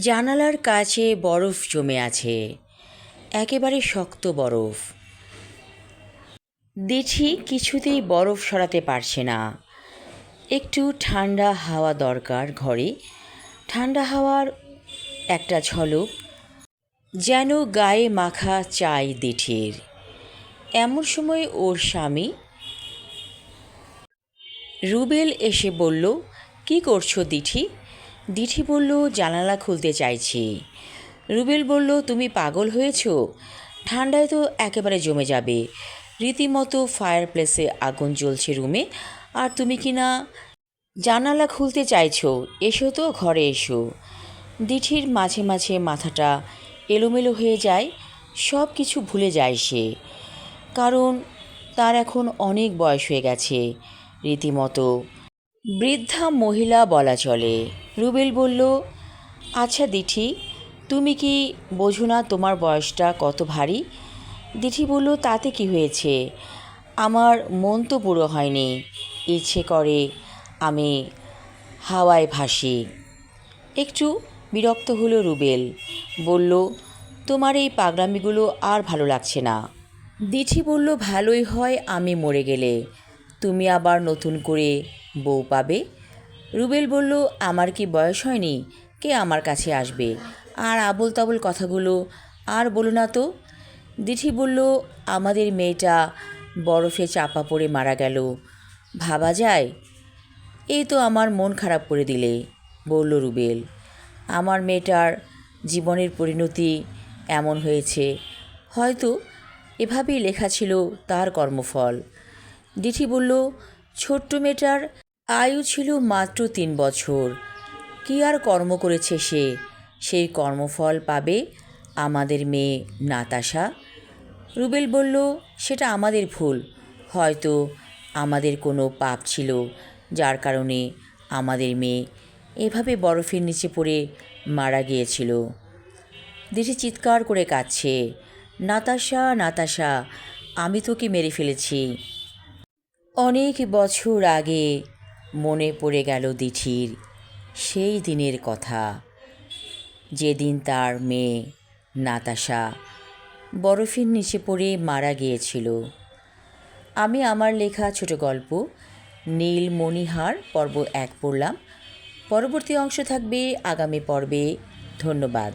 জানালার কাছে বরফ জমে আছে, একেবারে শক্ত বরফ। দিঠি কিছুতেই বরফ সরাতে পারছে না। একটু ঠান্ডা হাওয়া দরকার ঘরে। ঠান্ডা হাওয়ার একটা ঝলক যেন গায়ে মাখা চাই দিঠির। এমন সময় ওর স্বামী রুবেল এসে বলল, কি করছো দিঠি? দিঠি বলল, জানালা খুলতে চাইছি। রুবেল বলল, তুমি পাগল হয়েছ? ঠান্ডায় তো একেবারে জমে যাবে। রীতিমতো ফায়ার প্লেসে আগুন জ্বলছে রুমে, আর তুমি কি না জানালা খুলতে চাইছো? এসো তো, ঘরে এসো। দিঠির মাঝে মাঝে মাথাটা এলোমেলো হয়ে যায়, সব কিছু ভুলে যায় সে। কারণ তার এখন অনেক বয়স হয়ে গেছে, রীতিমতো বৃদ্ধা মহিলা বলা চলে। রুবেল বলল, আচ্ছা দিঠি, তুমি কি বোঝো না তোমার বয়সটা কত ভারী? দিঠি বলল, তাতে কি হয়েছে? আমার মন তো পুরো হয়নি। ইচ্ছে করে আমি হাওয়ায় ভাসি। একটু বিরক্ত হলো রুবেল। বলল, তোমার এই পাগলামিগুলো আর ভালো লাগছে না। দিঠি বলল, ভালোই হয় আমি মরে গেলে, তুমি আবার নতুন করে বউ পাবে। রুবেল বলল, আমার কি বয়স হয়নি? কে আমার কাছে আসবে? আর আবোল তাবোল কথাগুলো আর বলো না তো। দিঠি বলল, আমাদের মেয়েটা বরফে চাপা পড়ে মারা গেল, ভাবা যায়? এই তো আমার মন খারাপ করে দিলে, বলল রুবেল। আমার মেয়েটার জীবনের পরিণতি এমন হয়েছে, হয়তো এভাবেই লেখা ছিল তার কর্মফল। দিঠি বলল, ছোট্ট মেয়েটার আয়ু ছিল মাত্র 3 বছর। কি আর কর্ম করেছে সে? সেই কর্মফল পাবে আমাদের মেয়ে নাতাশা। রুবেল বলল, সেটা আমাদের ভুল। হয়তো আমাদের কোনো পাপ ছিল, যার কারণে আমাদের মেয়ে এভাবে বরফের নিচে পড়ে মারা গিয়েছিল। দিঠি চিৎকার করে কাঁদছে, নাতাশা নাতাশা, আমি তোকে মেরে ফেলেছি। অনেক বছর আগে মনে পড়ে গেল দিঠির সেই দিনের কথা, যেদিন তার মেয়ে নাতাশা বরফের নিচে পড়ে মারা গিয়েছিল। আমি আমার লেখা ছোট গল্প নীলমণিহার পর্ব 1 পড়লাম। পরবর্তী অংশ থাকবে আগামী পর্বে। ধন্যবাদ।